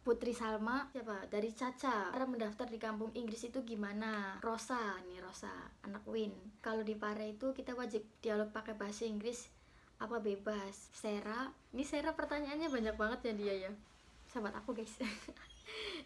Putri Salma, siapa? Dari Caca. Cara mendaftar di kampung Inggris itu gimana? Rosa, nih Rosa, anak Win. Kalau di Pare itu kita wajib dialog pakai bahasa Inggris apa bebas? Sera, ini Sera pertanyaannya banyak banget ya dia ya. Sahabat aku guys.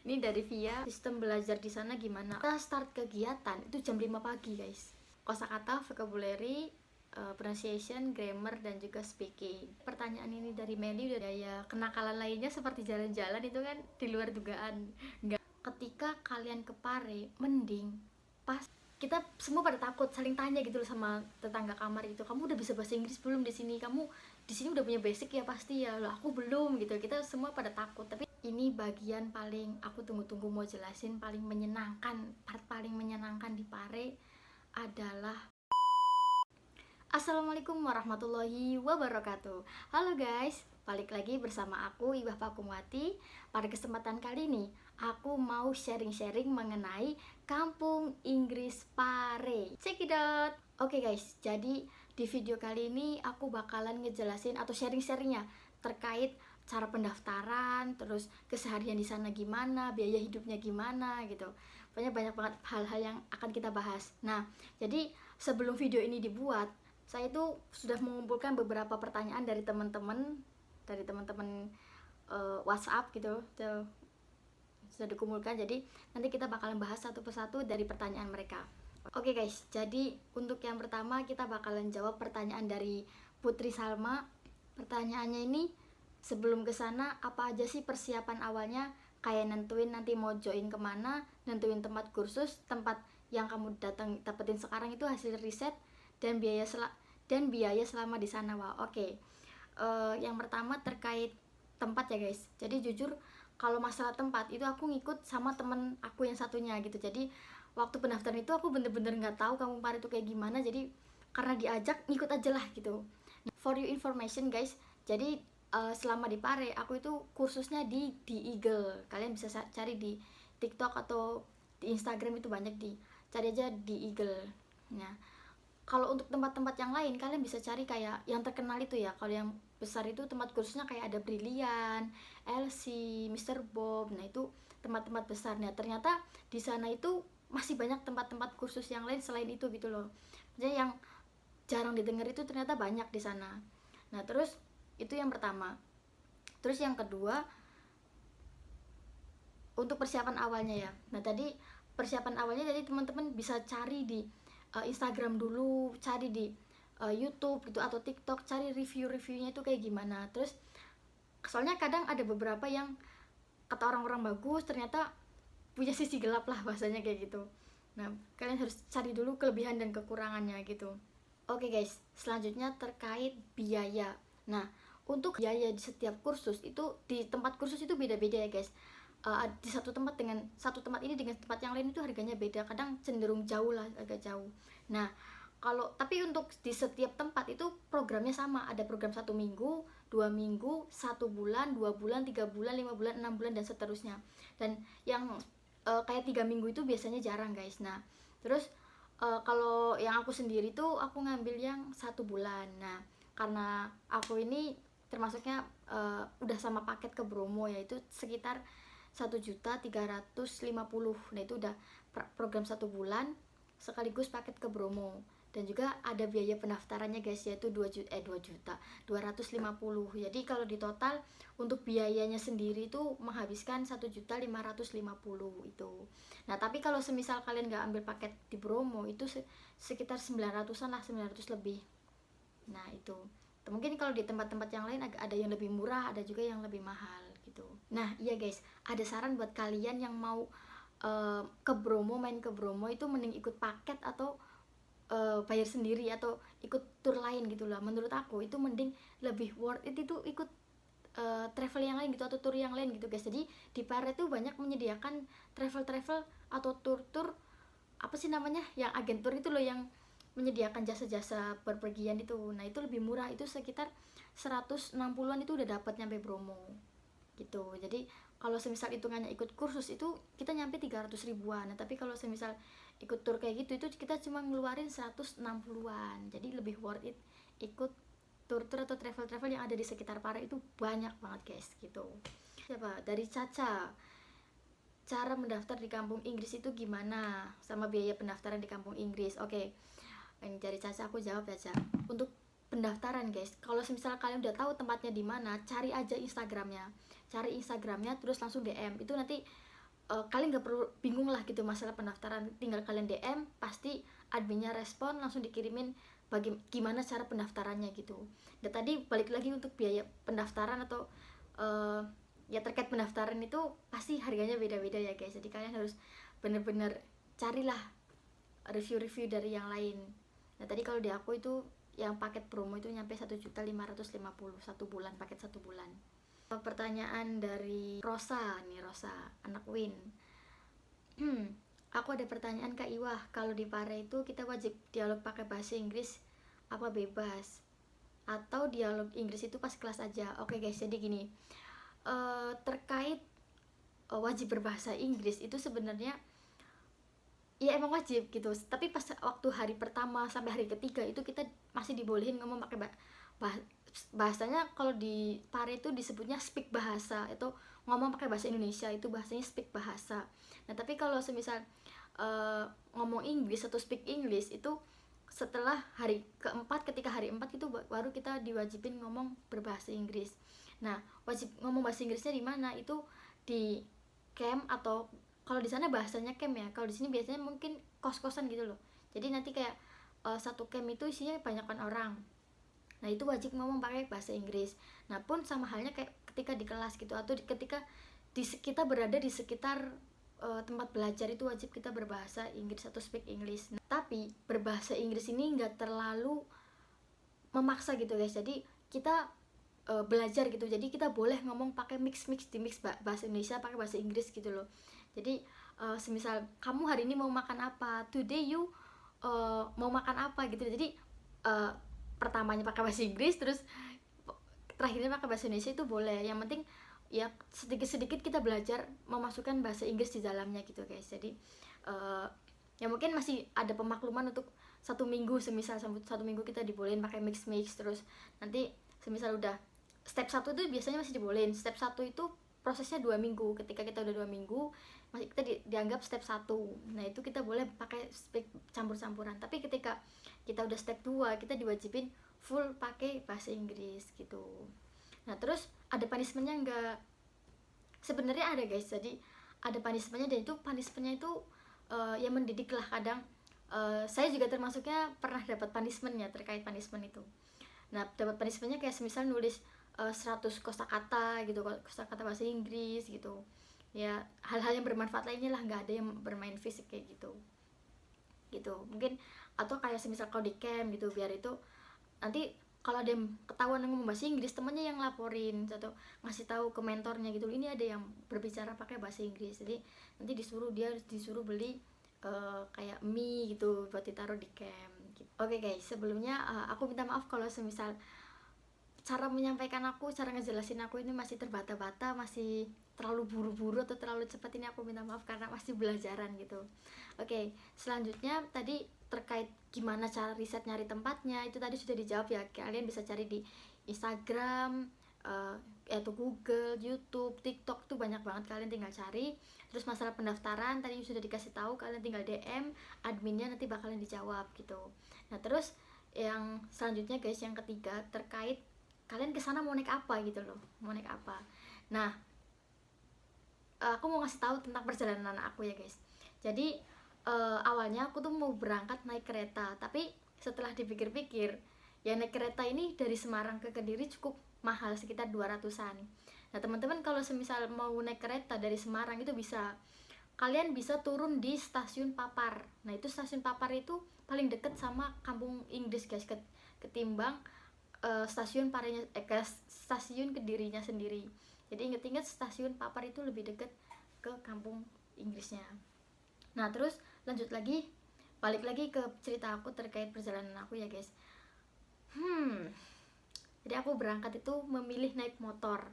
Ini dari Via, sistem belajar di sana gimana? Kita start kegiatan itu jam 5 pagi guys. Kosakata, vocabulary, pronunciation, grammar, dan juga speaking. Pertanyaan ini dari Meli udah ya, kenakalan lainnya seperti jalan-jalan itu kan di luar dugaan. Enggak. Ketika kalian ke Pare, mending pas kita semua pada takut saling tanya gitu loh sama tetangga kamar itu, kamu udah bisa bahasa Inggris belum di sini, kamu di sini udah punya basic ya pasti ya, loh aku belum gitu, kita semua pada takut. Tapi ini bagian paling aku tunggu-tunggu mau jelasin, paling menyenangkan, part paling menyenangkan di Pare adalah Assalamualaikum warahmatullahi wabarakatuh. Halo guys, balik lagi bersama aku Ibah Pakumwati. Pada kesempatan kali ini aku mau sharing-sharing mengenai kampung Inggris Pare. Check it out. Oke guys, jadi di video kali ini aku bakalan ngejelasin atau sharing-sharingnya terkait cara pendaftaran, terus keseharian di sana gimana, biaya hidupnya gimana gitu. Pokoknya banyak banget hal-hal yang akan kita bahas. Nah, jadi sebelum video ini dibuat, saya itu sudah mengumpulkan beberapa pertanyaan dari teman-teman WhatsApp gitu, sudah dikumpulkan. Jadi nanti kita bakalan bahas satu persatu dari pertanyaan mereka. Oke guys, jadi untuk yang pertama kita bakalan jawab pertanyaan dari Putri Salma. Pertanyaannya ini, sebelum ke sana apa aja sih persiapan awalnya, kayak nentuin nanti mau join kemana, nentuin tempat kursus, tempat yang kamu dapetin sekarang itu hasil riset, dan biaya selama di sana. Wow, oke. Yang pertama terkait tempat ya guys. Jadi jujur kalau masalah tempat itu aku ngikut sama temen aku yang satunya gitu. Jadi waktu pendaftaran itu aku bener-bener nggak tahu kampung Pare itu kayak gimana. Jadi karena diajak ngikut aja lah gitu. For your information guys, jadi selama di Pare aku itu kursusnya di Eagle. Kalian bisa cari di TikTok atau di Instagram, itu banyak, cari aja di Eagle. Nah, kalau untuk tempat-tempat yang lain kalian bisa cari kayak yang terkenal itu ya. Kalau yang besar itu tempat kursusnya kayak ada Brilliant, LC, Mr. Bob. Nah itu tempat-tempat besar. Nah ternyata di sana itu masih banyak tempat-tempat kursus yang lain selain itu gitu loh. Jadi yang jarang didengar itu ternyata banyak di sana. Nah terus itu yang pertama. Terus yang kedua, untuk persiapan awalnya ya. Nah tadi persiapan awalnya jadi teman-teman bisa cari di Instagram dulu, cari di YouTube gitu atau TikTok, cari review-reviewnya itu kayak gimana. Terus soalnya kadang ada beberapa yang kata orang-orang bagus ternyata punya sisi gelap lah bahasanya kayak gitu. Nah kalian harus cari dulu kelebihan dan kekurangannya gitu. Oke guys, selanjutnya terkait biaya. Nah untuk biaya di setiap kursus itu, di tempat kursus itu beda-beda ya guys. Di satu tempat ini dengan tempat yang lain itu harganya beda, kadang cenderung jauh lah, agak jauh. Nah kalau tapi untuk di setiap tempat itu programnya sama, ada program 1 minggu, 2 minggu, 1 bulan, 2 bulan, 3 bulan, 5 bulan, 6 bulan, dan seterusnya. Dan yang kayak 3 minggu itu biasanya jarang guys. Nah terus kalau yang aku sendiri tuh aku ngambil yang 1 bulan. Nah karena aku ini termasuknya udah sama paket ke Bromo, yaitu sekitar 1.350.000. Nah itu udah program 1 bulan sekaligus paket ke Bromo. Dan juga ada biaya pendaftarannya guys, yaitu 2.250.000. Jadi kalau di total untuk biayanya sendiri itu menghabiskan 1.550.000 itu. Nah tapi kalau semisal kalian nggak ambil paket di Bromo itu sekitar 900-an lah, 900 lebih. Nah itu mungkin kalau di tempat-tempat yang lain ada yang lebih murah, ada juga yang lebih mahal gitu. Nah iya guys, ada saran buat kalian yang mau ke Bromo, main ke Bromo itu mending ikut paket atau bayar sendiri atau ikut tour lain gitu lah. Menurut aku itu mending lebih worth it itu ikut travel yang lain gitu atau tour yang lain gitu guys. Jadi di Pare tuh banyak menyediakan travel atau tour apa sih namanya, yang agen tour itu loh, yang menyediakan jasa-jasa berpergian itu. Nah itu lebih murah, itu sekitar 160-an itu udah dapat nyampe Bromo gitu. Jadi kalau semisal hitungannya ikut kursus itu kita nyampe 300 ribuan. Nah tapi kalau semisal ikut tour kayak gitu itu kita cuma ngeluarin 160-an. Jadi lebih worth it ikut tour atau travel yang ada di sekitar Pare, itu banyak banget guys gitu. siapa? Dari Caca. Cara mendaftar di kampung Inggris itu gimana? Sama biaya pendaftaran di kampung Inggris. Oke. Yang dari Caca aku jawab ya, Caca. Untuk pendaftaran guys, kalau misal kalian udah tahu tempatnya di mana, cari aja Instagramnya. Cari Instagramnya terus langsung DM. Itu nanti kalian nggak perlu bingung lah gitu masalah pendaftaran, tinggal kalian DM, pasti adminnya respon, langsung dikirimin gimana cara pendaftarannya gitu. Dan tadi balik lagi untuk biaya pendaftaran atau ya terkait pendaftaran itu pasti harganya beda-beda ya guys, jadi kalian harus bener-bener carilah review-review dari yang lain. Nah tadi kalau di aku itu yang paket promo itu nyampe 1.550.000 satu bulan, paket 1 bulan. Pertanyaan dari Rosa nih, Rosa anak Win. Aku ada pertanyaan Kak Iwah, kalau di Pare itu kita wajib dialog pakai bahasa Inggris apa bebas? Atau dialog Inggris itu pas kelas aja? Oke guys, jadi gini, terkait wajib berbahasa Inggris itu sebenarnya ya emang wajib gitu, tapi pas waktu hari pertama sampai hari ketiga itu kita masih dibolehin ngomong pakai bahasanya. Kalau di Pare itu disebutnya speak bahasa, itu ngomong pakai bahasa Indonesia itu bahasanya speak bahasa. Nah tapi kalau semisal ngomong Inggris atau speak English itu setelah hari keempat, ketika hari 4 itu baru kita diwajibin ngomong berbahasa Inggris. Nah wajib ngomong bahasa Inggrisnya di mana? Itu di camp, atau kalau di sana bahasanya camp ya, kalau di sini biasanya mungkin kos-kosan gitu loh. Jadi nanti kayak satu camp itu isinya banyakkan orang. Nah itu wajib ngomong pakai bahasa Inggris. Nah pun sama halnya kayak ketika di kelas gitu, atau ketika kita berada di sekitar tempat belajar itu wajib kita berbahasa Inggris atau speak English. Nah, tapi berbahasa Inggris ini nggak terlalu memaksa gitu guys. Jadi kita belajar gitu. Jadi kita boleh ngomong pakai mix bahasa Indonesia pakai bahasa Inggris gitu loh. Jadi semisal kamu hari ini mau makan apa? Today you mau makan apa gitu. Jadi pertamanya pakai bahasa Inggris, terus terakhirnya pakai bahasa Indonesia itu boleh. Yang penting ya sedikit-sedikit kita belajar memasukkan bahasa Inggris di dalamnya gitu guys. Jadi ya mungkin masih ada pemakluman untuk 1 minggu, semisal 1 minggu kita dibolehin pakai mix, terus nanti semisal udah step 1 itu biasanya masih dibolehin. Step 1 itu prosesnya 2 minggu. Ketika kita udah 2 minggu masih kita dianggap step 1. Nah itu kita boleh pakai speak campur-campuran. Tapi ketika kita udah step 2 kita diwajibin full pakai bahasa Inggris gitu. Nah terus ada punishmentnya enggak? Sebenarnya ada guys. Jadi ada punishmentnya, dan itu punishmentnya itu yang mendidik lah kadang. Saya juga termasuknya pernah dapat punishmentnya terkait punishment itu. Nah dapat punishmentnya kayak semisal nulis 100 kosakata gitu, kosakata bahasa Inggris gitu ya, hal-hal yang bermanfaat lainnya lah, nggak ada yang bermain fisik kayak gitu mungkin. Atau kayak semisal kalau di camp gitu, biar itu nanti kalau ada yang ketahuan ngomong bahasa Inggris, temennya yang laporin atau ngasih tahu ke mentornya gitu, ini ada yang berbicara pakai bahasa Inggris. Jadi nanti disuruh beli kayak mie gitu buat ditaruh di camp gitu. Oke guys, sebelumnya aku minta maaf kalau semisal cara menyampaikan aku, cara ngejelasin aku ini masih terbata-bata, masih terlalu buru-buru atau terlalu cepat. Ini aku minta maaf karena masih belajaran gitu. Oke, selanjutnya tadi terkait gimana cara riset nyari tempatnya, itu tadi sudah dijawab ya. Kalian bisa cari di Instagram, atau Google, YouTube, TikTok, tuh banyak banget, kalian tinggal cari. Terus masalah pendaftaran tadi sudah dikasih tahu, kalian tinggal DM adminnya, nanti bakalan dijawab gitu. Nah terus yang selanjutnya guys, yang ketiga terkait kalian kesana mau naik apa gitu loh, mau naik apa. Nah aku mau ngasih tahu tentang perjalanan aku ya guys. Jadi awalnya aku tuh mau berangkat naik kereta, tapi setelah dipikir-pikir ya naik kereta ini dari Semarang ke Kediri cukup mahal, sekitar 200-an. Nah teman-teman kalau semisal mau naik kereta dari Semarang itu kalian bisa turun di stasiun Papar. Nah itu stasiun Papar itu paling deket sama kampung Inggris guys, ketimbang stasiun stasiun Kedirinya sendiri. Jadi inget-inget stasiun Papar itu lebih deket ke kampung Inggrisnya. Nah terus lanjut lagi, balik lagi ke cerita aku terkait perjalanan aku ya guys. Jadi aku berangkat itu memilih naik motor.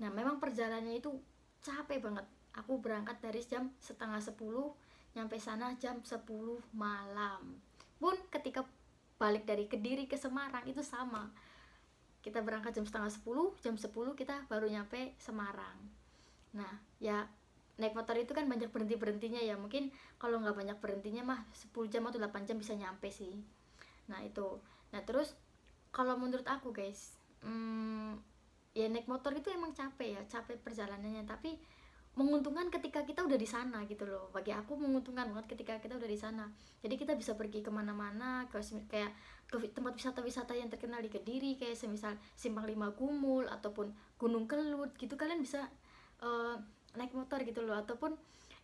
Nah memang perjalanannya itu capek banget. Aku berangkat dari jam 9:30, nyampe sana jam 10 malam. Pun ketika balik dari Kediri ke Semarang itu sama, kita berangkat jam 9:30, jam 10 kita baru nyampe Semarang. Nah ya, naik motor itu kan banyak berhentinya ya, mungkin kalau nggak banyak berhentinya mah 10 jam atau 8 jam bisa nyampe sih. Nah itu, nah terus kalau menurut aku guys, ya naik motor itu emang capek ya, capek perjalanannya, tapi menguntungkan ketika kita udah di sana gitu loh. Bagi aku menguntungkan banget ketika kita udah di sana, jadi kita bisa pergi kemana-mana, kayak ke tempat wisata-wisata yang terkenal di Kediri, kayak semisal Simpang Lima Gumul ataupun Gunung Kelut gitu. Kalian bisa uh, naik motor gitu loh. Ataupun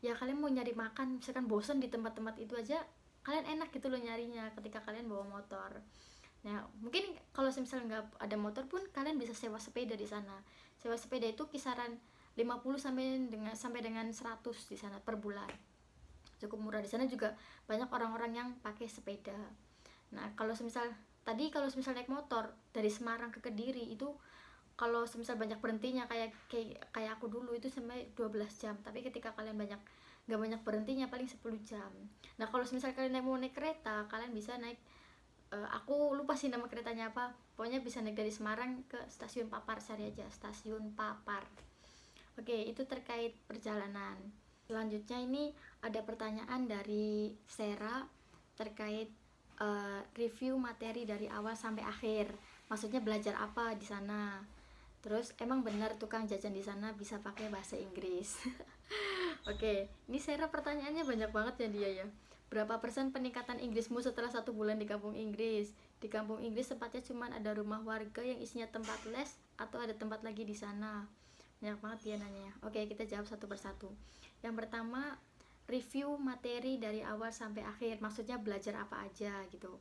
ya kalian mau nyari makan, misalkan bosen di tempat-tempat itu aja, kalian enak gitu loh nyarinya ketika kalian bawa motor. Nah mungkin kalau misalnya nggak ada motor pun kalian bisa sewa sepeda di sana. Sewa sepeda itu kisaran 50 sampai dengan 100 di sana per bulan. Cukup murah. Di sana juga banyak orang-orang yang pakai sepeda. Nah, kalau misal naik motor dari Semarang ke Kediri itu, kalau misal banyak berhentinya kayak aku dulu itu sampai 12 jam. Tapi ketika kalian nggak banyak berhentinya paling 10 jam. Nah, kalau misal kalian mau naik kereta, kalian bisa naik aku lupa sih nama keretanya apa. Pokoknya bisa naik dari Semarang ke stasiun Papar, cari aja stasiun Papar. Oke, itu terkait perjalanan. Selanjutnya ini ada pertanyaan dari Sera terkait review materi dari awal sampai akhir. Maksudnya belajar apa di sana. Terus emang benar tukang jajan di sana bisa pakai bahasa Inggris. Oke, ini Sera pertanyaannya banyak banget ya dia ya. Berapa persen peningkatan Inggrismu setelah 1 bulan di kampung Inggris? Di kampung Inggris tempatnya cuma ada rumah warga yang isinya tempat les atau ada tempat lagi di sana? Banyak banget dia nanya. Oke, kita jawab satu persatu. Yang pertama, review materi dari awal sampai akhir. Maksudnya belajar apa aja gitu.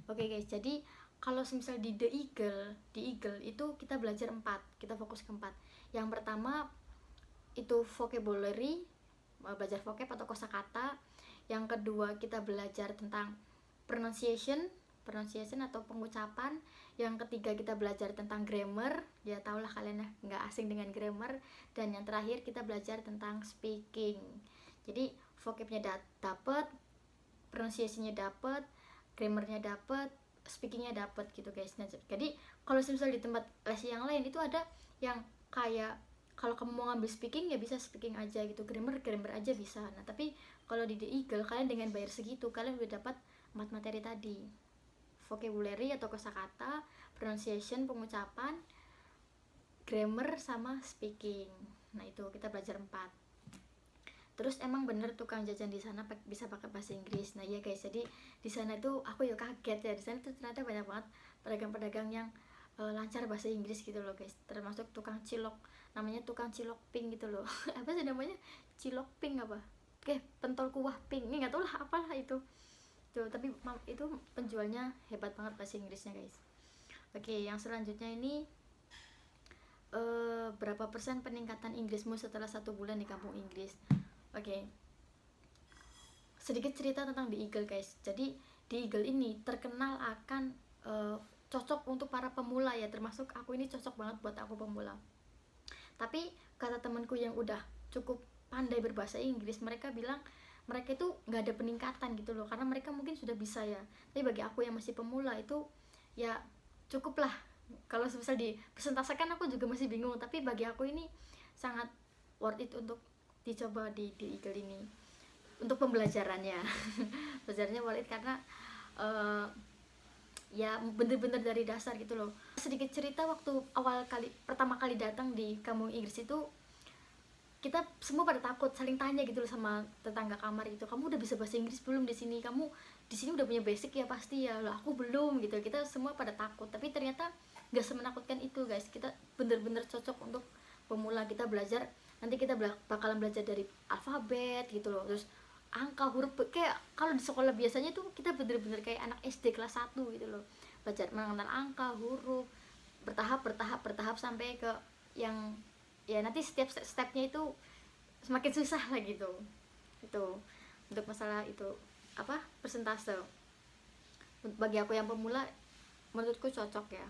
Oke guys, jadi kalau misal di Eagle itu kita belajar 4. Kita fokus ke 4. Yang pertama itu vocabulary, belajar vocab atau kosakata. Yang kedua kita belajar tentang pronunciation atau pengucapan. Yang ketiga kita belajar tentang grammar, ya tahulah kalian ya, nggak asing dengan grammar. Dan yang terakhir kita belajar tentang speaking. Jadi vocabnya dapat, pronunciationnya dapat, grammarnya dapat, speakingnya dapat gitu guys. Nah, jadi kalau misalnya di tempat les yang lain itu ada yang kayak kalau kamu mau ngambil speaking ya bisa speaking aja gitu, grammar aja bisa. Nah tapi kalau di The Eagle kalian dengan bayar segitu kalian udah dapat 4 materi tadi, vocabulary atau kosakata, pronunciation pengucapan, grammar sama speaking. Nah itu kita belajar 4. Terus emang bener tukang jajan di sana bisa pakai bahasa Inggris. Nah iya guys, jadi di sana itu aku ya kaget ya, di sana tuh ternyata banyak banget pedagang-pedagang yang lancar bahasa Inggris gitu loh guys. Termasuk tukang cilok, namanya tukang cilok pink gitu loh. Apa sih namanya, cilok pink apa, oke, pentol kuah pink, ini nggak tahu lah apalah itu tuh, tapi itu penjualnya hebat banget bahasa Inggrisnya guys. Oke, yang selanjutnya ini berapa persen peningkatan Inggrismu setelah 1 bulan di kampung Inggris? Oke, sedikit cerita tentang The Eagle guys. Jadi The Eagle ini terkenal akan cocok untuk para pemula ya, termasuk aku ini cocok banget buat aku pemula. Tapi kata temanku yang udah cukup pandai berbahasa Inggris, mereka bilang mereka itu nggak ada peningkatan gitu loh, karena mereka mungkin sudah bisa ya. Tapi bagi aku yang masih pemula itu ya cukup lah. Kalau misal dipresentasekan aku juga masih bingung, tapi bagi aku ini sangat worth it untuk dicoba di Eagle ini untuk pembelajarannya. Pembelajarannya worth it karena ya bener-bener dari dasar gitu loh. Sedikit cerita, waktu pertama kali datang di kampung Inggris itu kita semua pada takut, saling tanya gitu loh sama tetangga kamar gitu, kamu udah bisa bahasa Inggris belum di sini, kamu di sini udah punya basic ya pasti ya. Lah aku belum gitu. Kita semua pada takut, tapi ternyata nggak semenakutkan itu guys. Kita bener-bener cocok untuk pemula. Kita belajar, nanti kita bakalan belajar dari alfabet gitu loh, terus angka, huruf, kayak kalau di sekolah biasanya tuh kita bener-bener kayak anak SD kelas 1 gitu loh, belajar mengenal angka, huruf, bertahap sampai ke yang ya nanti setiap stepnya itu semakin susah lah gitu. Itu untuk masalah itu apa, persentase. Bagi aku yang pemula menurutku cocok ya.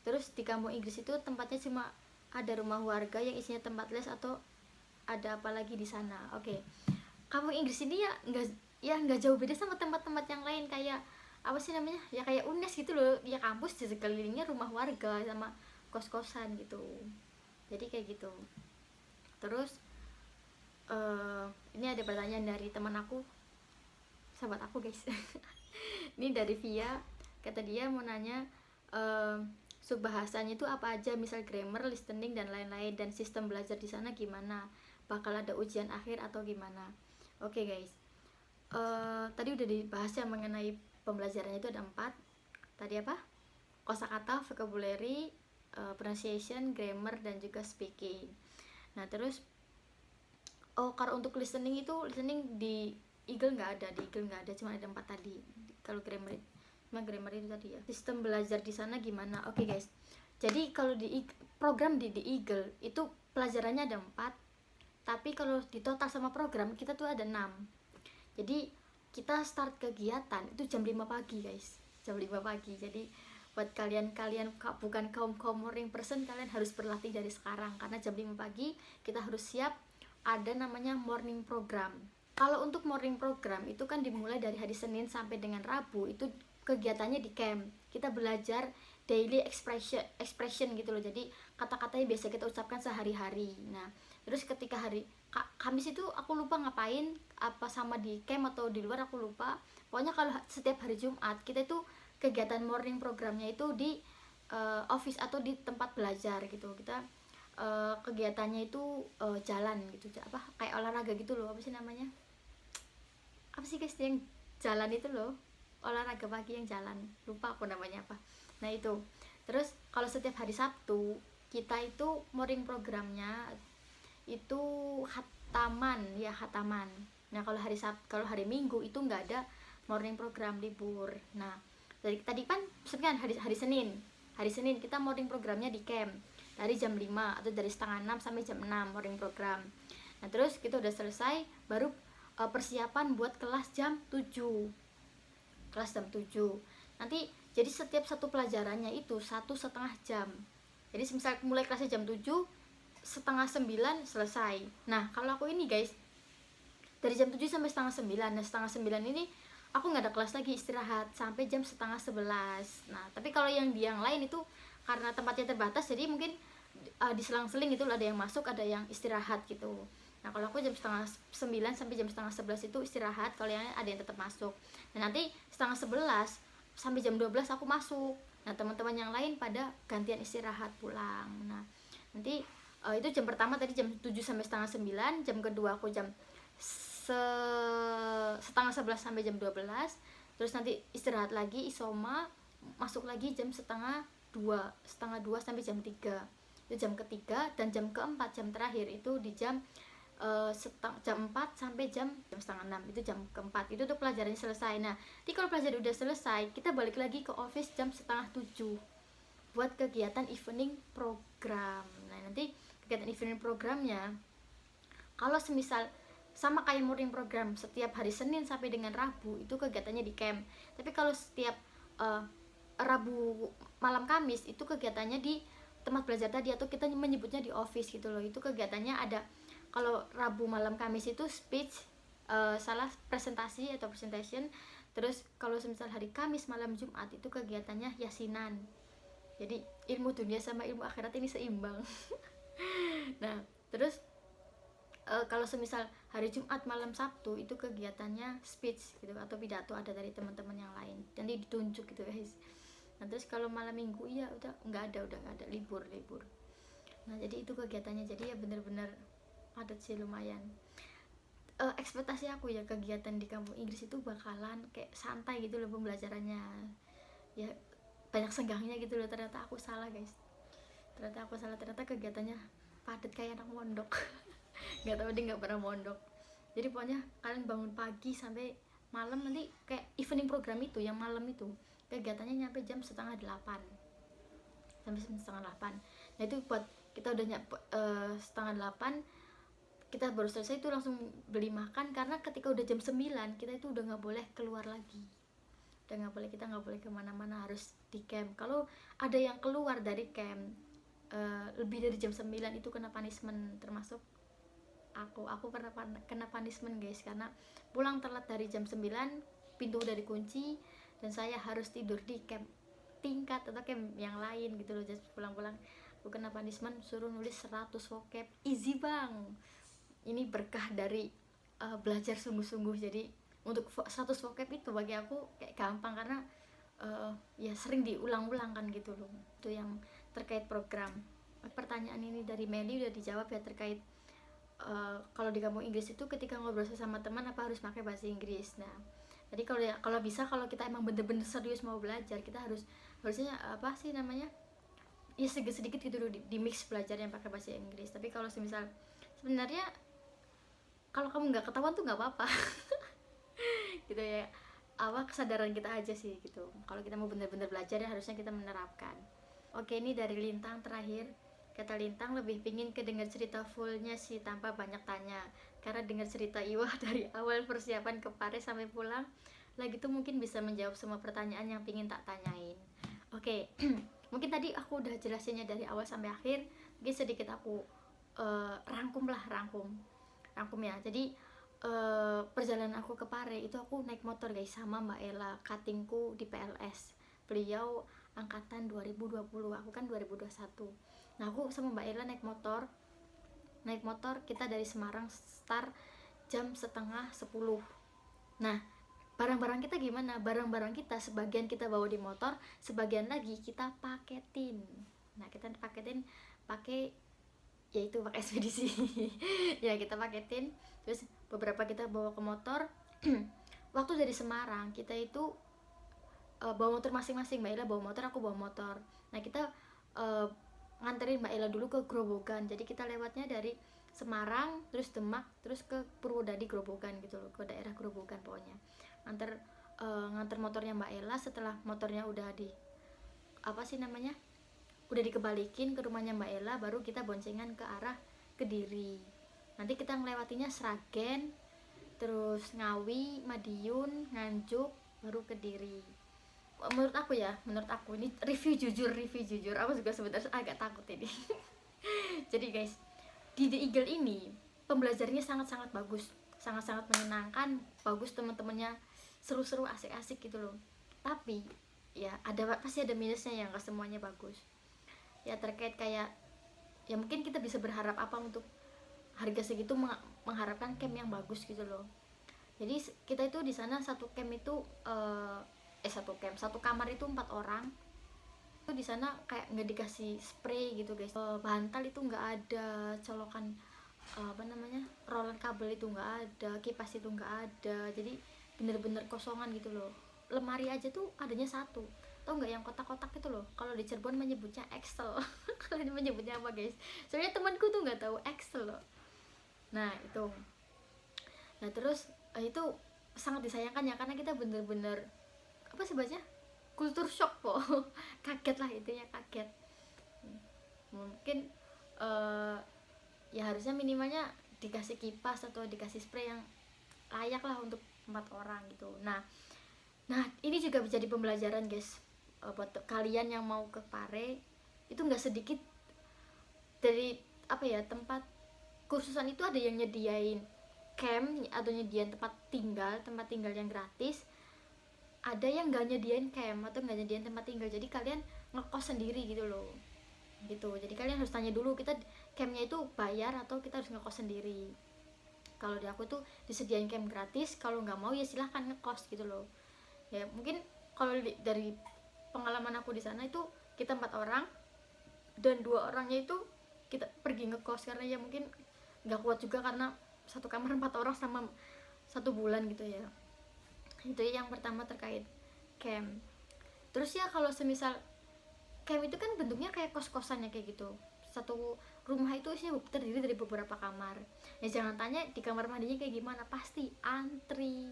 Terus di kampung Inggris itu tempatnya cuma ada rumah warga yang isinya tempat les atau ada apa lagi di sana. Oke, kampung Inggris ini ya nggak jauh beda sama tempat-tempat yang lain, kayak apa sih namanya ya, kayak UNES gitu loh ya, kampus di sekelilingnya rumah warga sama kos-kosan gitu. Jadi kayak gitu. Terus ini ada pertanyaan dari teman aku, sahabat aku guys. Ini dari Via, kata dia mau nanya subbahasanya itu apa aja, misal grammar, listening dan lain-lain, dan sistem belajar di sana gimana, bakal ada ujian akhir atau gimana. Oke guys, tadi udah dibahas ya mengenai pembelajarannya itu ada 4 tadi apa, kosakata, vocabulary, pronunciation, grammar dan juga speaking. Nah terus kalau untuk listening itu, listening di Eagle nggak ada, cuma ada 4 tadi. Kalau grammar itu tadi ya. Sistem belajar di sana gimana? Oke guys, jadi kalau di program di Eagle itu pelajarannya ada 4, tapi kalau di total sama program kita tuh ada 6. Jadi kita start kegiatan itu jam 5 pagi guys, jam 5 pagi. Jadi buat kalian bukan kaum morning person, kalian harus berlatih dari sekarang, karena jam 5 pagi kita harus siap ada namanya morning program. Kalau untuk morning program itu kan dimulai dari hari Senin sampai dengan Rabu, itu kegiatannya di camp. Kita belajar daily expression gitu loh. Jadi kata-katanya biasa kita ucapkan sehari-hari. Nah, terus ketika hari Kamis itu aku lupa ngapain, apa sama di camp atau di luar aku lupa. Pokoknya kalau setiap hari Jumat kita itu kegiatan morning programnya itu di office atau di tempat belajar gitu. Kita kegiatannya itu jalan gitu, apa kayak olahraga gitu loh, apa sih namanya, apa sih guys yang jalan itu loh, olahraga pagi yang jalan, lupa aku namanya apa. Nah itu terus kalau setiap hari Sabtu kita itu morning programnya itu hataman. Nah kalau hari Minggu itu nggak ada morning program, libur. Nah tadi kan sebenarnya hari Senin kita morning programnya di camp dari jam 5 atau dari setengah 6 sampai jam 6 morning program. Nah terus kita udah selesai baru persiapan buat kelas jam 7. Nanti jadi setiap satu pelajarannya itu 1,5 jam. Jadi misal mulai kelasnya jam 7, 8:30 selesai. Nah kalau aku ini guys dari jam 7 sampai 8:30. Nah 8:30 ini aku nggak ada kelas lagi, istirahat sampai jam 10:30. Nah tapi kalau yang lain itu karena tempatnya terbatas, jadi mungkin diselang-seling itu ada yang masuk, ada yang istirahat gitu. Nah kalau aku jam 8:30 sampai jam 10:30 itu istirahat, kalau yang ada yang tetap masuk. Nah nanti 10:30 sampai jam 12 aku masuk. Nah teman-teman yang lain pada gantian istirahat pulang. Nah nanti itu jam pertama tadi jam 7 sampai 10:30, jam kedua aku jam 10:30 sampai jam 12. Terus nanti istirahat lagi, isoma, masuk lagi jam 1:30 sampai jam 3. Itu jam ketiga, dan jam keempat, jam terakhir itu di jam 4 sampai jam 5:30. Itu jam keempat, itu tuh pelajarannya selesai. Nah jadi kalau pelajaran udah selesai kita balik lagi ke office jam 6:30 buat kegiatan evening program. Nah nanti kegiatan evening programnya kalau semisal sama kayak morning program, setiap hari Senin sampai dengan Rabu itu kegiatannya di camp. Tapi kalau setiap Rabu malam Kamis itu kegiatannya di tempat belajar tadi, atau kita menyebutnya di office gitu loh. Itu kegiatannya ada, kalau Rabu malam Kamis itu speech, presentasi atau presentation. Terus kalau semisal hari Kamis malam Jumat itu kegiatannya yasinan. Jadi ilmu dunia sama ilmu akhirat ini seimbang. Nah terus kalau semisal hari Jumat malam Sabtu itu kegiatannya speech gitu atau pidato, ada dari teman-teman yang lain, jadi ditunjuk gitu guys. Nah terus kalau malam Minggu ya udah nggak ada, libur. Nah jadi itu kegiatannya, jadi ya bener-bener padat sih, lumayan. Ekspektasi aku ya kegiatan di kampung Inggris itu bakalan kayak santai gitu loh pembelajarannya, ya banyak senggangnya gitu loh. Ternyata aku salah guys, ternyata kegiatannya padat kayak anak mondok. Nggak tahu, dia nggak pernah mondok. Jadi pokoknya kalian bangun pagi sampai malam, nanti kayak evening program itu yang malam itu kegiatannya nyampe jam 7:30 sampai jam 7:30. Nah itu buat kita udah 7:30 kita baru selesai itu langsung beli makan, karena ketika udah jam 9 kita itu udah nggak boleh keluar lagi, kita nggak boleh kemana-mana, harus di camp. Kalau ada yang keluar dari camp lebih dari jam 9 itu kena punishment. Termasuk aku pernah kena punishment guys, karena pulang telat dari jam 9, pintu udah dikunci dan saya harus tidur di camp tingkat atau camp yang lain gitu loh. Jadi pulang-pulang aku kena punishment suruh nulis 100 vocab. Easy bang, ini berkah dari belajar sungguh-sungguh. Jadi untuk 100 vocab itu bagi aku kayak gampang karena ya sering diulang-ulang kan gitu loh. Itu yang terkait program. Pertanyaan ini dari Meli udah dijawab ya, terkait kalau di kampung Inggris itu ketika ngobrol sama teman apa harus pakai bahasa Inggris. Nah, jadi kalau bisa, kalau kita emang bener-bener serius mau belajar, kita harusnya apa sih namanya, ya sedikit gitu dulu di mix belajarnya pakai bahasa Inggris. Tapi kalau semisal sebenarnya kalau kamu nggak ketahuan tuh nggak apa-apa gitu ya, apa kesadaran kita aja sih gitu. Kalau kita mau bener-bener belajar ya harusnya kita menerapkan. Oke, ini dari Lintang terakhir. Kata Lintang, lebih pingin kedengar cerita fullnya sih tanpa banyak tanya, karena dengar cerita Iwa dari awal persiapan ke Paris sampai pulang lagi tuh mungkin bisa menjawab semua pertanyaan yang pingin tak tanyain. Oke, mungkin tadi aku udah jelasinnya dari awal sampai akhir, mungkin sedikit aku rangkum ya. Jadi perjalanan aku ke Pare itu aku naik motor guys, sama Mbak Ella, cuttingku di PLS. Beliau angkatan 2020, aku kan 2021. Nah, aku sama Mbak Ella naik motor kita dari Semarang start jam setengah 10. Nah, barang-barang kita gimana? Barang-barang kita sebagian kita bawa di motor, sebagian lagi kita paketin. Nah, kita paketin pakai ekspedisi ya, kita paketin, terus beberapa kita bawa ke motor. Waktu dari Semarang kita itu bawa motor masing-masing, Mbak Ella bawa motor, aku bawa motor. Nah, kita nganterin Mbak Ella dulu ke Grobogan, jadi kita lewatnya dari Semarang terus Demak terus ke Purwodadi Grobogan gitu loh, ke daerah Grobogan pokoknya. Nganter motornya Mbak Ella, setelah motornya udah udah dikebalikin ke rumahnya Mbak Ella, baru kita boncengan ke arah Kediri. Nanti kita ngelewatinya Sragen, terus Ngawi, Madiun, Nganjuk, baru Kediri. Menurut aku ini review jujur, aku juga sebenarnya agak takut ini jadi guys, di The Eagle ini pembelajarannya sangat-sangat bagus, sangat-sangat menyenangkan, bagus, teman-temannya seru-seru, asik-asik gitu loh. Tapi ya pasti ada minusnya, yang gak semuanya bagus ya. Terkait kayak ya mungkin kita bisa berharap apa untuk harga segitu, mengharapkan camp yang bagus gitu loh. Jadi kita itu di sana satu kamar itu 4 orang. Itu di sana kayak nggak dikasih spray gitu guys, bantal itu nggak ada, colokan roller kabel itu nggak ada, kipas itu nggak ada, jadi bener-bener kosongan gitu loh. Lemari aja tuh adanya satu, tau nggak yang kotak-kotak itu loh, kalau di Cirebon menyebutnya Excel kalian menyebutnya apa guys? Soalnya temanku tuh nggak tahu Excel loh. Nah terus itu sangat disayangkan ya, karena kita bener-bener apa sih bacanya, kultur shock po kaget lah, intinya kaget. Mungkin ya harusnya minimalnya dikasih kipas atau dikasih spray yang layak lah untuk 4 orang gitu. Nah ini juga bisa jadi pembelajaran guys, buat kalian yang mau ke Pare. Itu nggak sedikit dari tempat kursusan itu ada yang nyediain camp atau nyediain tempat tinggal yang gratis, ada yang nggak nyediain camp atau nggak nyediain tempat tinggal, jadi kalian ngekos sendiri gitu loh gitu. Jadi kalian harus tanya dulu, kita campnya itu bayar atau kita harus ngekos sendiri. Kalau di aku tuh disediain camp gratis, kalau nggak mau ya silahkan ngekos gitu loh ya. Mungkin kalau dari pengalaman aku di sana itu kita 4 orang dan 2 orangnya itu kita pergi ngekos, karena ya mungkin nggak kuat juga karena satu kamar 4 orang sama 1 bulan gitu ya. Itu yang pertama terkait camp. Terus ya kalau semisal camp itu kan bentuknya kayak kos-kosannya kayak gitu, satu rumah itu isinya terdiri dari beberapa kamar. Ya jangan tanya di kamar mandinya kayak gimana, pasti antri.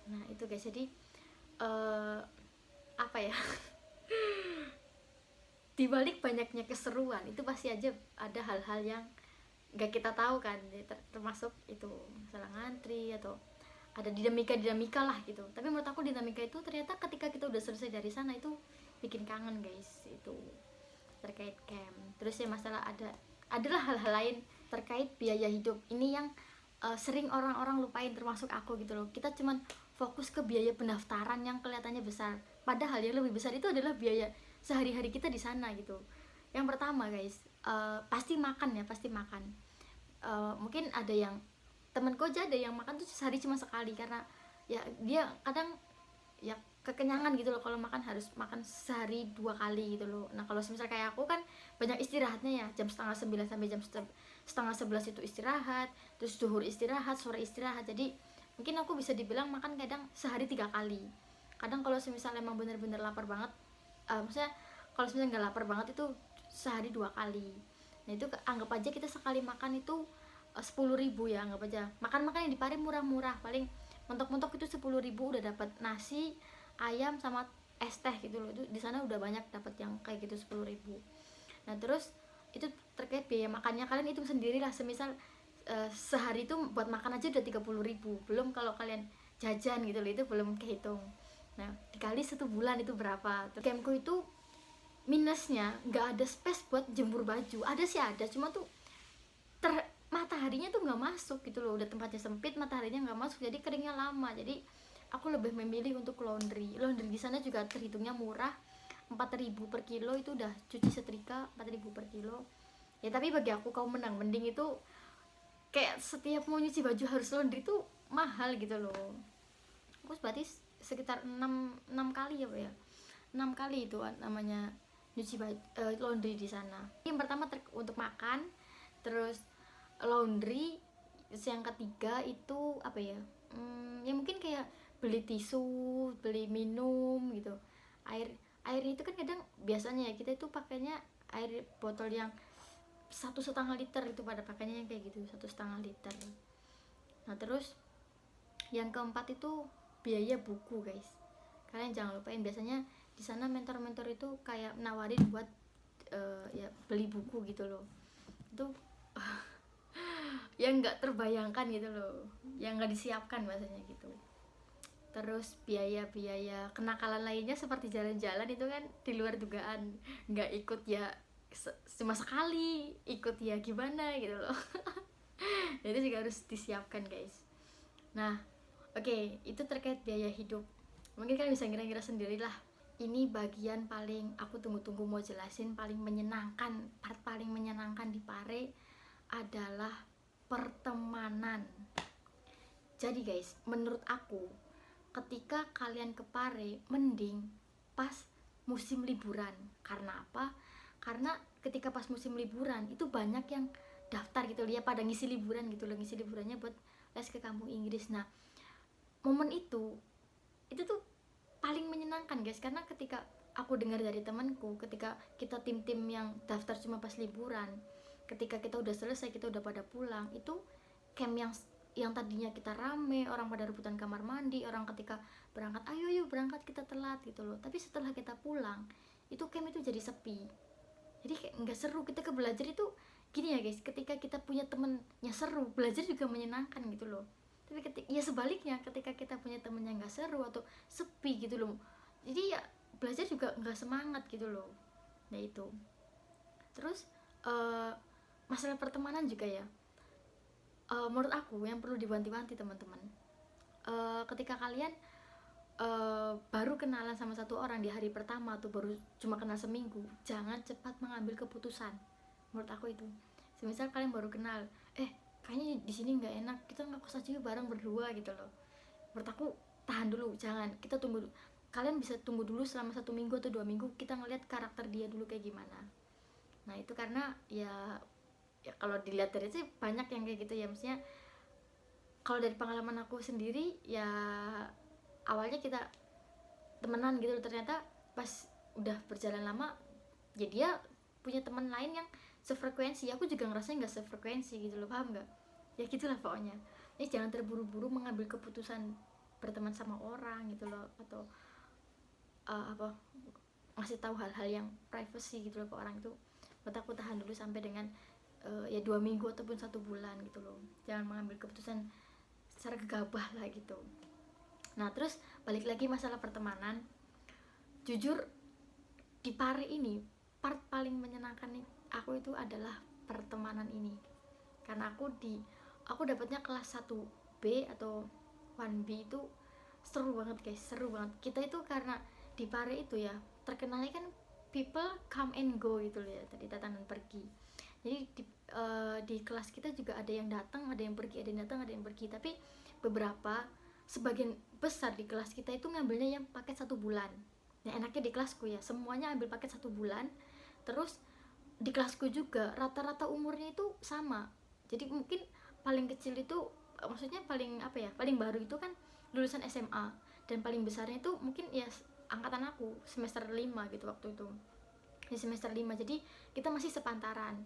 Nah itu guys, jadi di balik banyaknya keseruan itu pasti aja ada hal-hal yang gak kita tahu kan, termasuk itu masalah ngantri atau ada dinamika lah gitu. Tapi menurut aku dinamika itu ternyata ketika kita udah selesai dari sana itu bikin kangen guys, itu terkait camp. Terus ya masalah adalah hal-hal lain terkait biaya hidup ini yang sering orang-orang lupain, termasuk aku gitu loh. Kita cuman fokus ke biaya pendaftaran yang kelihatannya besar, padahal yang lebih besar itu adalah biaya sehari-hari kita di sana gitu. Yang pertama guys, pasti makan ya, pasti makan. Mungkin ada yang temenku aja ada yang makan tuh sehari cuma sekali, karena ya dia kadang ya kekenyangan gitu loh, kalau makan harus makan sehari 2 kali gitu loh. Nah kalau misal kayak aku kan banyak istirahatnya ya, jam setengah 9 sampai jam setengah 11 itu istirahat, terus zuhur istirahat, sore istirahat. Jadi mungkin aku bisa dibilang makan kadang sehari 3 kali. Kadang kalau misal emang bener-bener lapar banget, maksudnya kalau misalnya nggak lapar banget itu sehari 2 kali. Nah itu anggap aja kita sekali makan itu 10.000 ya, anggap aja. Makan-makan yang di Pare murah-murah, paling mentok-mentok itu 10.000 udah dapat nasi, ayam sama es teh gitu loh. Itu di sana udah banyak dapat yang kayak gitu 10.000. Nah terus itu terkait biaya makannya, kalian itu sendirilah. Semisal sehari itu buat makan aja udah 30.000, belum kalau kalian jajan gitu loh, itu belum kehitung. Nah dikali 1 bulan itu berapa. Terus camku itu minusnya nggak ada space buat jemur baju. Ada sih ada, cuma tuh mataharinya tuh nggak masuk gitu loh, udah tempatnya sempit, mataharinya nggak masuk, jadi keringnya lama. Jadi aku lebih memilih untuk laundry di sana juga terhitungnya murah, 4.000 per kilo itu udah cuci setrika 4.000 per kilo ya. Tapi bagi aku kau menang, mending itu kayak setiap mau nyuci baju harus laundry tuh mahal gitu loh. Aku berarti sekitar 6 kali ya Pak ya, 6 kali itu namanya nyuci baju, laundry di sana. Yang pertama untuk makan, terus laundry. Terus yang ketiga itu apa ya, ya mungkin kayak beli tisu, beli minum gitu. Air itu kan kadang biasanya ya kita itu pakainya air botol yang 1,5 liter, itu pada pakainya yang kayak gitu 1,5 liter. Nah terus yang keempat itu biaya buku guys, kalian jangan lupain. Biasanya di sana mentor-mentor itu kayak nawarin buat ya beli buku gitu loh. Itu yang nggak terbayangkan gitu loh, yang nggak disiapkan bahasanya gitu. Terus biaya-biaya kenakalan lainnya seperti jalan-jalan itu kan di luar dugaan. Nggak ikut ya cuma sekali, ikut ya gimana gitu loh. Jadi juga harus disiapkan guys. Nah oke, itu terkait biaya hidup. Mungkin kalian bisa ngira-ngira sendirilah. Ini bagian paling aku tunggu-tunggu mau jelasin, paling menyenangkan. Part paling menyenangkan di Pare adalah pertemanan. Jadi guys, menurut aku ketika kalian ke Pare mending pas musim liburan. Karena apa? Karena ketika pas musim liburan itu banyak yang daftar gitu ya, pada ngisi liburan gitu loh, ngisi liburannya buat les ke kampung Inggris. Nah momen itu tuh paling menyenangkan guys, karena ketika aku dengar dari temanku, ketika kita tim-tim yang daftar cuma pas liburan, ketika kita udah selesai, kita udah pada pulang, itu camp yang tadinya kita rame, orang pada rebutan kamar mandi, orang ketika berangkat ayo yuk berangkat kita telat gitu loh, tapi setelah kita pulang itu camp itu jadi sepi, jadi kayak nggak seru. Kita ke belajar itu gini ya guys, ketika kita punya temennya seru, belajar juga menyenangkan gitu loh. Tapi ya sebaliknya, ketika kita punya temen yang nggak seru atau sepi gitu loh, jadi ya belajar juga nggak semangat gitu loh. Nah itu. Terus masalah pertemanan juga ya, menurut aku yang perlu diwanti-wanti teman-teman, ketika kalian baru kenalan sama satu orang di hari pertama atau baru cuma kenal seminggu, jangan cepat mengambil keputusan. Menurut aku itu, semisal kalian baru kenal, kayaknya di sini nggak enak, kita ngekos aja bareng berdua gitu loh. Menurut aku tahan dulu, jangan, kita tunggu. Kalian bisa tunggu dulu selama 1 minggu atau 2 minggu, kita ngeliat karakter dia dulu kayak gimana. Nah itu karena ya kalau dilihat dari sih banyak yang kayak gitu ya, maksudnya kalau dari pengalaman aku sendiri ya, awalnya kita temenan gitu loh, ternyata pas udah berjalan lama ya dia punya teman lain yang sefrekuensi, aku juga ngerasa nggak sefrekuensi gitu loh, paham nggak? Ya gitulah pokoknya. Jadi jangan terburu-buru mengambil keputusan berteman sama orang gitu loh, atau ngasih tahu hal-hal yang privacy gitu loh ke orang. Itu buat aku tahan dulu sampai dengan ya 2 minggu ataupun 1 bulan gitu loh, jangan mengambil keputusan secara gegabah lah gitu. Nah terus balik lagi masalah pertemanan, jujur di Pare ini part paling menyenangkan nih aku itu adalah pertemanan ini, karena aku dapatnya kelas 1B atau 1B itu seru banget guys, seru banget. Kita itu karena di Pare itu ya terkenalnya kan people come and go gitu loh ya, tadi datang dan pergi. Jadi di kelas kita juga ada yang datang, ada yang pergi, ada yang datang, ada yang pergi. Tapi beberapa, sebagian besar di kelas kita itu ngambilnya yang paket 1 bulan. Nah enaknya di kelasku ya, semuanya ambil paket 1 bulan. Terus di kelasku juga rata-rata umurnya itu sama. Jadi mungkin paling kecil itu, maksudnya paling apa ya, paling baru itu kan lulusan SMA, dan paling besarnya itu mungkin ya angkatan aku semester 5 gitu waktu itu, di semester 5. Jadi kita masih sepantaran.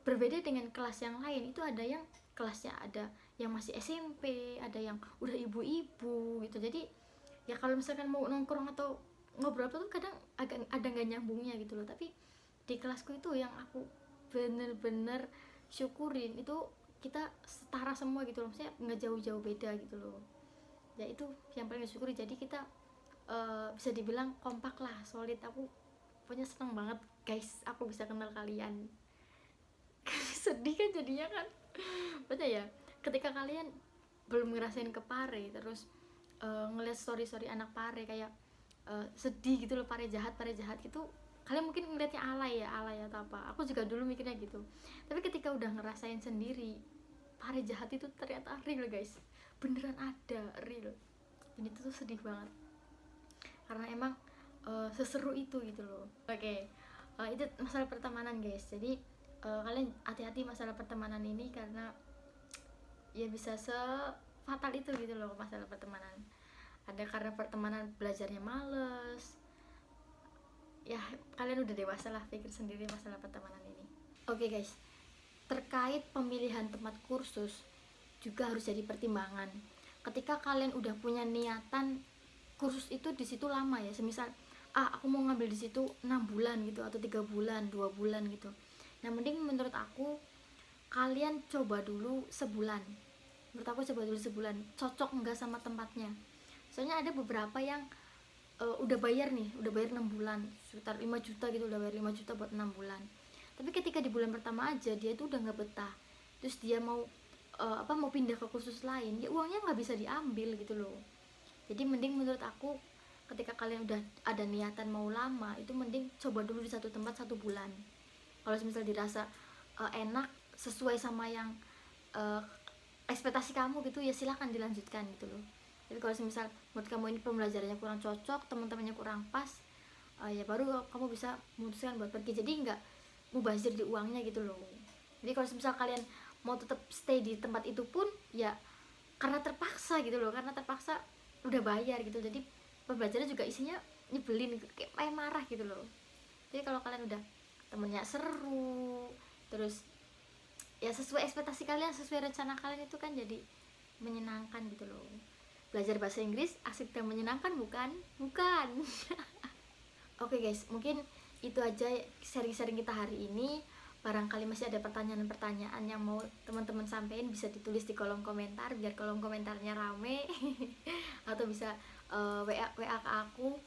Berbeda dengan kelas yang lain, itu ada yang kelasnya ada yang masih SMP, ada yang udah ibu-ibu gitu. Jadi ya kalau misalkan mau nongkrong atau ngobrol tuh kadang agak ada nggak nyambungnya gitu loh. Tapi di kelasku itu yang aku bener-bener syukurin itu kita setara semua gitu loh, maksudnya nggak jauh-jauh beda gitu loh. Ya itu yang paling disyukuri. Jadi kita bisa dibilang kompak lah, solid. Aku pokoknya seneng banget guys, aku bisa kenal kalian. Sedih kan jadinya kan, baca ya, ketika kalian belum ngerasain ke Pare, terus ngeliat story anak Pare kayak sedih gitu loh, Pare jahat gitu, kalian mungkin ngeliatnya alay atau apa. Aku juga dulu mikirnya gitu, tapi ketika udah ngerasain sendiri, Pare jahat itu ternyata real guys, beneran ada, real. Dan itu tuh sedih banget, karena emang seseru itu gitu loh. Oke, itu masalah pertemanan guys. Jadi kalian hati-hati masalah pertemanan ini, karena ya bisa sefatal itu gitu loh masalah pertemanan. Ada karena pertemanan belajarnya males, ya kalian udah dewasa lah, pikir sendiri masalah pertemanan ini. Oke guys, terkait pemilihan tempat kursus juga harus jadi pertimbangan. Ketika kalian udah punya niatan kursus itu di situ lama ya, semisal aku mau ngambil di situ 6 bulan gitu, atau 3 bulan, 2 bulan gitu. Nah mending menurut aku kalian coba dulu sebulan. Menurut aku coba dulu sebulan, cocok enggak sama tempatnya. Soalnya ada beberapa yang udah bayar 6 bulan, sekitar 5 juta gitu, udah bayar 5 juta buat 6 bulan. Tapi ketika di bulan pertama aja dia tuh udah nggak betah, terus dia mau mau pindah ke kursus lain, ya uangnya nggak bisa diambil gitu loh. Jadi mending menurut aku, ketika kalian udah ada niatan mau lama, itu mending coba dulu di satu tempat 1 bulan. Kalau misal dirasa enak, sesuai sama yang ekspektasi kamu gitu, ya silahkan dilanjutkan gitu loh. Tapi kalau misal menurut kamu ini pembelajarannya kurang cocok, teman-temannya kurang pas, ya baru kamu bisa memutuskan buat pergi. Jadi nggak mubazir di uangnya gitu loh. Jadi kalau misal kalian mau tetap stay di tempat itu pun ya karena terpaksa gitu loh, karena terpaksa udah bayar gitu. Jadi pembelajarannya juga isinya nyebelin, kayak main marah gitu loh. Jadi kalau kalian udah temennya seru, terus ya sesuai ekspektasi kalian, sesuai rencana kalian, itu kan jadi menyenangkan gitu loh. Belajar bahasa Inggris asik dan menyenangkan, bukan? Oke guys, mungkin itu aja sharing-sharing kita hari ini. Barangkali masih ada pertanyaan-pertanyaan yang mau teman-teman sampaikan, bisa ditulis di kolom komentar biar kolom komentarnya rame. Atau bisa WA ke aku.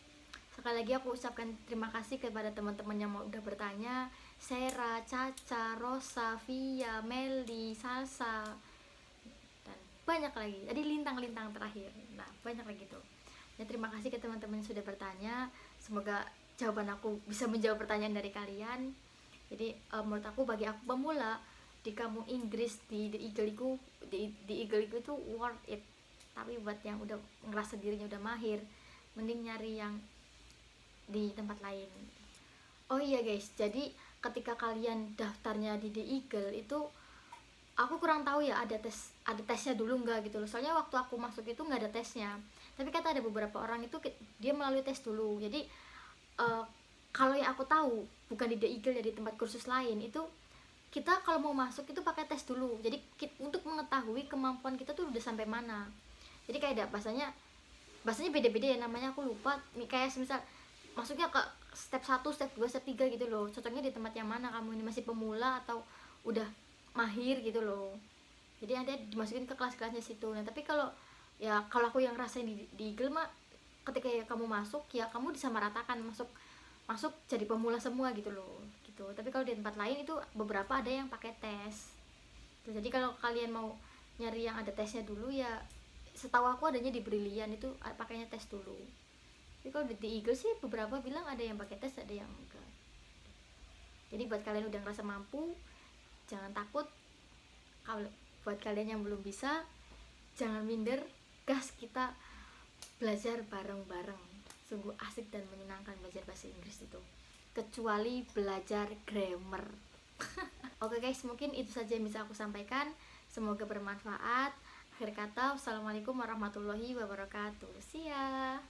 Sekali lagi aku ucapkan terima kasih kepada teman-teman yang mau udah bertanya. Sera, Caca, Rosa, Via, Meli, Salsa, dan banyak lagi. Tadi lintang-lintang terakhir. Nah, banyak lagi tuh. Ya, terima kasih ke teman-teman yang sudah bertanya. Semoga jawaban aku bisa menjawab pertanyaan dari kalian. Jadi menurut aku, bagi aku pemula di kampung Inggris di Eagle itu worth it. Tapi buat yang udah ngerasa dirinya udah mahir, mending nyari yang di tempat lain. Oh iya guys, jadi ketika kalian daftarnya di The Eagle itu, aku kurang tahu ya ada tesnya dulu nggak gitu loh. Soalnya waktu aku masuk itu nggak ada tesnya. Tapi kata ada beberapa orang itu dia melalui tes dulu. Jadi kalau yang aku tahu, bukan di The Eagle ya, di tempat kursus lain itu kita kalau mau masuk itu pakai tes dulu. Jadi untuk mengetahui kemampuan kita tuh udah sampai mana. Jadi kayak ada bahasanya beda-beda ya, namanya aku lupa. Kayak misal masuknya ke step 1, step 2, step 3 gitu loh. Cocoknya di tempat yang mana, kamu ini masih pemula atau udah mahir gitu loh. Jadi nanti dimasukin ke kelas-kelasnya situ. Nah tapi kalau aku yang rasain di Eagle mah, ketika kamu masuk ya kamu disamaratakan, masuk jadi pemula semua gitu loh gitu. Tapi kalau di tempat lain itu beberapa ada yang pakai tes. Jadi kalau kalian mau nyari yang ada tesnya dulu, ya setahu aku adanya di Brilliant itu pakainya tes dulu. Tapi kalau di Eagle sih beberapa bilang ada yang pakai tes, ada yang enggak. Jadi buat kalian udah ngerasa mampu, jangan takut. Kalau buat kalian yang belum bisa, jangan minder, gas, kita belajar bareng-bareng. Sungguh asik dan menyenangkan belajar bahasa Inggris itu, kecuali belajar grammar. Oke guys, mungkin itu saja yang bisa aku sampaikan, semoga bermanfaat. Akhir kata, wassalamualaikum warahmatullahi wabarakatuh. See ya.